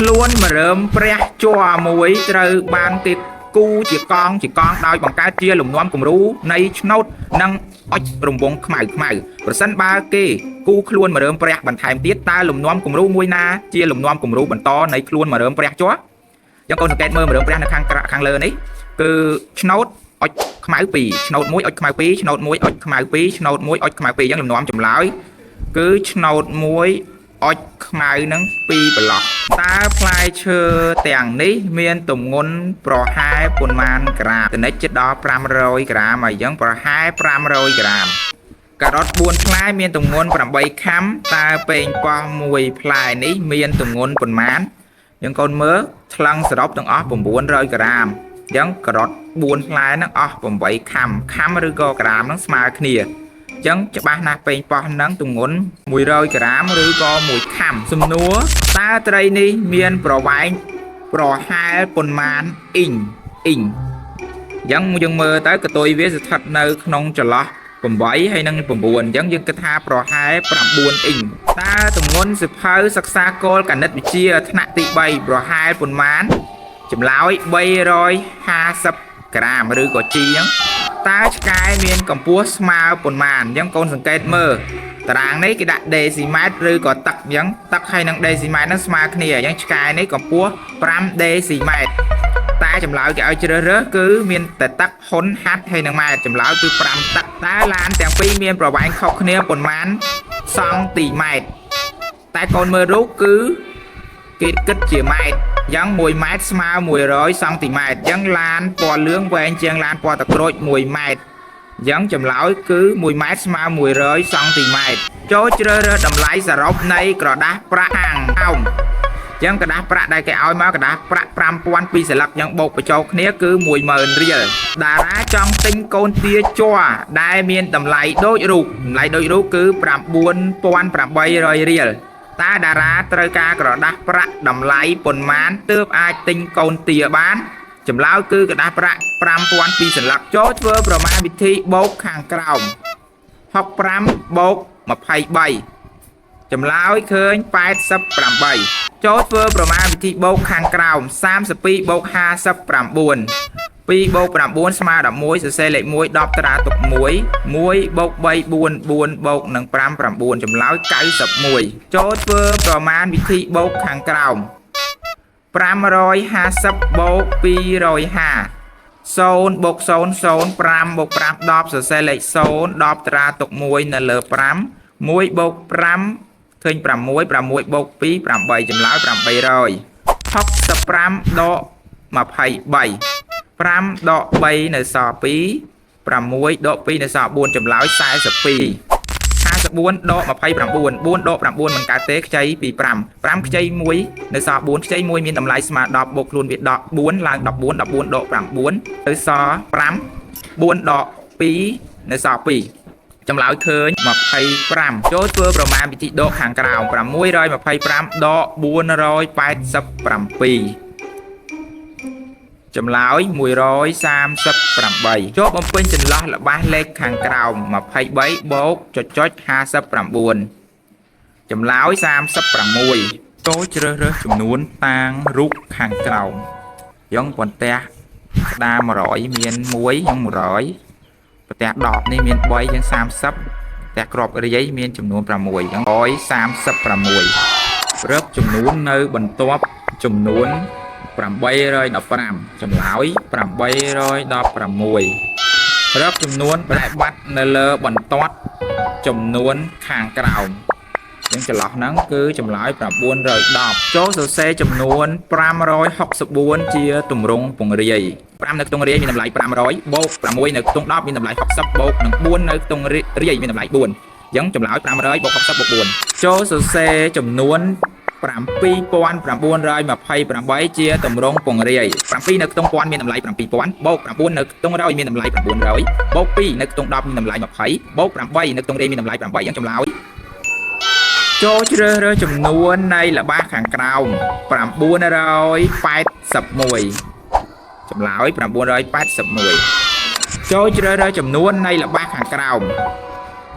ខ្លួនមរើមព្រះជាប់មួយត្រូវបានគេគូជាកងដោយបង្កើតជាលំនាំគំរូនៃឆ្នោតនិងអុចរង្វង់ខ្មៅប្រសិនបើគេគូខ្លួនមរើមព្រះបន្ថែមទៀតតើលំនាំគំរូមួយណាជាលំនាំគំរូបន្តនៃខ្លួនមរើមព្រះជាប់ចឹងកូនសង្កេតមើលមរើមព្រះនៅខាងលើនេះគឺឆ្នោតអុចខ្មៅ2ឆ្នោត1អុចខ្មៅ2ឆ្នោត1អុចខ្មៅ2ឆ្នោត1អុចខ្មៅ2ចឹងលំនាំចម្លើយគឺឆ្នោត1អុចខ្មៅនឹង2ប្រឡោះតើផ្លែឈើទាំងនេះមានទម្ងន់ប្រហែលប៉ុន្មានក្រាមតនិចជិតដល់500ក្រាមហើយចឹងប្រហែល500ក្រាមការ៉ុត4ផ្លែមានទម្ងន់8ខាំតើប៉េងប៉ោះ1ផ្លែនេះមានទម្ងន់ប៉ុន្មានចឹងកូនមើលថ្លឹងសរុបទាំងអស់900ក្រាមចឹងការ៉ុត4ផ្លែហ្នឹងអស់8ខាំឬក៏ក្រាមហ្នឹងស្មើគ្នាចឹងច្បាស់ណាស់ប៉េងប៉ោះហ្នឹងទម្ងន់100ក្រាមឬក៏1ខាំសំណួរតើត្រីនេះមានប្រវែងប្រហែលប៉ុន្មានអ៊ីងចឹងយើងមើលទៅកតុយវាស្ថិតនៅក្នុងចន្លោះ8ហើយនិង9អញ្ចឹងយើងគិតថាប្រហែល9អ៊ីងតើទម្ងន់សិភៅសិក្សាគោលគណិតវិទ្យាថ្នាក់ទី3ប្រហែលប៉ុន្មានចម្លើយ350ក្រាមឬក៏ជីអញ្ចឹងតើឆ្កែមានកម្ពស់ស្មើប៉ុន្មានអញ្ចឹងកូនសង្កេតមើលតារាងនេះគេដាក់ដេស៊ីម៉ែត្រឬក៏ទឹកអញ្ចឹងទឹកហើយនឹងដេស៊ីម៉ែត្រនឹងស្មើគ្នាអញ្ចឹងឆ្កែនេះកម្ពស់5ដេស៊ីម៉ែត្រតែចម្លើយគេឲ្យជ្រើសរើសគឺមានតែទឹកហ៊ុនហាត់ហើយនឹងម៉ែត្រចម្លើយគឺ5ទឹកតែឡានទាំងពីរមានប្រវែងខុសគ្នាប៉ុន្មានសង់ទីម៉ែត្រតែកូនមើលរូបគឺគេគិតជាម៉ែត្រអញ្ចឹង1ម៉ែត្រស្មើ100សង់ទីម៉ែត្រអញ្ចឹងឡានពណ៌លឿងវែងជាងឡានពណ៌ទឹកក្រូច1ម៉ែត្រអញ្ចឹងចម្លើយគឺ1ម៉ែត្រស្មើ100សង់ទីម៉ែត្រចូលជ្រើសរើសតម្លៃសរុបនៃក្រដាសប្រាក់ហាងអោមអញ្ចឹងក្រដាសប្រាក់ដែលគេឲ្យមកក្រដាសប្រាក់5000 2សន្លឹកអញ្ចឹងបូកបញ្ចូលគ្នាគឺ10000រៀលតារាចង់ទិញកូនទាជ័រដែលមានតម្លៃដូចរូបគឺ9800រៀលតើតារាត្រូវការក្រដាសប្រាក់តម្លៃប៉ុន្មានទើបអាចទិញកូនទាបានចម្លើយគឺក្រដាសប្រាក់5000 2សន្លឹកចូលធ្វើប្រមាណវិធីបូកខាងក្រោម65បូក23ចម្លើយឃើញ88ចូលធ្វើប្រមាណវិធីបូកខាងក្រោម32បូក59 2បូក9ស្មើ11សរសេរលេខ1 10តារាទុក1 1បូក3 4 4បូកនឹង5 9ចម្លើយ91ចូលធ្វើប្រមាណវិធីបូកខាងក្រោម550បូក250 0បូក0 0 5បូក5 10សរសេរលេខ0 10តារាទុក1នៅលើ5 1បូក5ឃើញ6 6បូក2 8ចម្លើយ800 65ដក23 5ដក3នៅសល់2 6ដក2នៅសល់4ចម្លើយ42 54ដក29 4ដក9មិនកើតទេខ្ចីពី5 5ខ្ចី1នៅសល់4ខ្ចី1មានតម្លៃស្មើ10បូកខ្លួនវាដក4ឡើង14 14ដក9ទៅសល់5 4ដក2នៅសល់2ចម្លើយឃើញ25ចូលធ្វើប្រមាណវិធីដកខាងក្រោម625ដក487ចម្លើយ138ចូលបំពេញចន្លោះល្បះលេខខាងក្រោម23បូក59ចម្លើយ36ចូលជ្រើសរើសចំនួនតាងរូបខាងក្រោមយ៉ាងបន្ទះក្តារ100មាន1យ៉ាង100បន្ទះ10នេះមាន3យ៉ាង30បន្ទះក្របរាយមានចំនួន6យ៉ាង136រកចំនួននៅបន្ទាប់ចំនួន815ចម្លើយ816រកចំនួនដែលបាត់នៅលើបន្ទាត់ចំនួនខាងក្រោមអញ្ចឹងចន្លោះហ្នឹងគឺចម្លើយ910ចូលសរសេរចំនួន564ជាទម្រង់ពង្រាយ5នៅខ្ទង់រាយមានតម្លៃ500បូក6នៅខ្ទង់10មានតម្លៃ60បូកនឹង4នៅខ្ទង់រាយមានតម្លៃ4អញ្ចឹងចម្លើយ500បូក60បូក4ចូលសរសេរចំនួន7928ជាទម្រង់ពង្រាយ7នៅខ្ទង់ពាន់មានតម្លៃ7000បូក9នៅខ្ទង់រយមានតម្លៃ900បូក2នៅខ្ទង់10មានតម្លៃ20បូក8នៅខ្ទង់រាយមានតម្លៃ8អញ្ចឹងចម្លើយចូលជ្រើសរើសចំនួននៃល្បះខាងក្រោម981ចម្លើយ981ចូលជ្រើសរើសចំនួននៃល្បះខាងក្រោម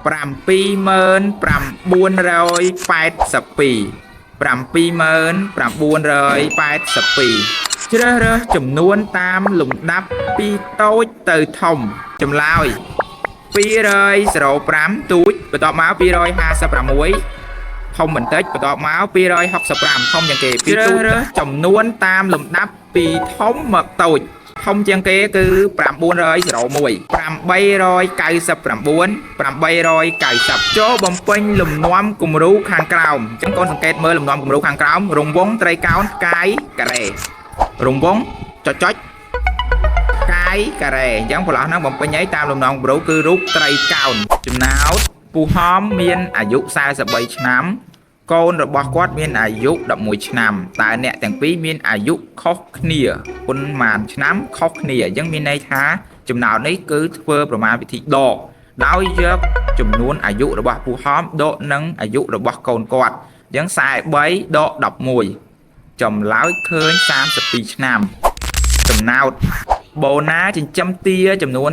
79482 77982ជ្រើសរើសចំនួនតាមលំដាប់ពីតូចទៅធំចម្លើយ205ទូចបន្ទាប់មក256ធំបន្តិចបន្ទាប់មក265ធំជាងគេជ្រើសរើសចំនួនតាមលំដាប់ពីធំមកតូចធំជាងគេគឺ901 899 ចូលបំពេញលំនាំគំរូខាងក្រោមអញ្ចឹងកូនសង្កេតមើលលំនាំគំរូខាងក្រោមរង្វង់ត្រីកោណកាយការ៉េរង្វង់ចុចកាយការ៉េអញ្ចឹងប្រឡោះហ្នឹងបំពេញឲ្យតាមលំនាំគំរូគឺរូបត្រីកោណចំណោទពូហំមានអាយុ43ឆ្នាំកូនរបស់គាត់មានអាយុ11ឆ្នាំតើអ្នកទាំងពីរមានអាយុខុសគ្នាប៉ុន្មានឆ្នាំខុសគ្នាអញ្ចឹងមានន័យថាចំណោទនេះគឺធ្វើប្រមាណវិធីដកដោយយកចំនួនអាយុរបស់ពូហំដកនឹងអាយុរបស់កូនគាត់អញ្ចឹង43ដក11ចម្លើយឃើញ32ឆ្នាំចំណោទបូណាចិញ្ចឹមទាចំនួន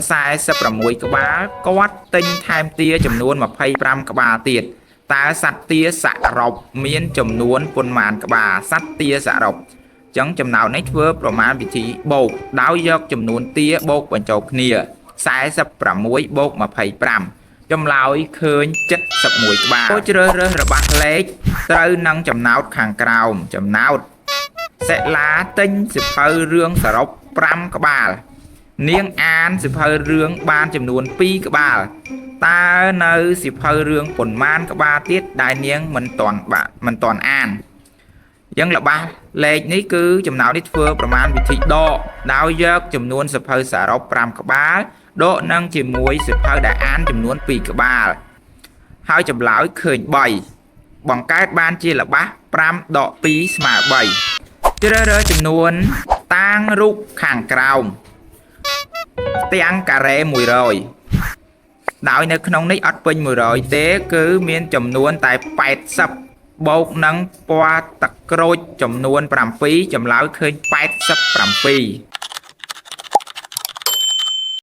46ក្បាលគាត់ទិញថែមទាចំនួន25ក្បាលទៀតតើសត្វទាសរុបមានចំនួនប៉ុន្មានក្បាលសត្វទាសរុបអញ្ចឹងចំណោទនេះធ្វើប្រមាណវិធីបូកដោយយកចំនួនទាបូកបញ្ចូលគ្នា46បូក25ចម្លើយឃើញ71ក្បាលជ្រើសរើសរបស់លេខត្រូវនឹងចំណោទខាងក្រោមចំណោទសិលាទិញសៀវភៅរឿងសរុប5ក្បាលនាងអានសៀវភៅរឿងបានចំនួន2ក្បាលតើនៅសៀវភៅរឿងប៉ុន្មានក្បាលទៀតដែលនាងមិនទាន់អានអញ្ចឹងរបស់លេខនេះគឺចំណោទនេះធ្វើប្រមាណវិធីដកដោយយកចំនួនសៀវភៅសរុប5ក្បាលដកនឹងជាមួយសៀវភៅដែលអានចំនួន2ក្បាលហើយចម្លើយឃើញ3បង្កើតបានជារបស់5ដក2ស្មើ3ជ្រើសរើសចំនួនតាងរូបខាងក្រោមទាំងការ៉េ100ដោយនៅក្នុងនេះអត់ពេញ100ទេគឺមានចំនួនតែ80បូកនឹងពណ៌ទឹកក្រូចចំនួន7ចម្លើយឃើញ87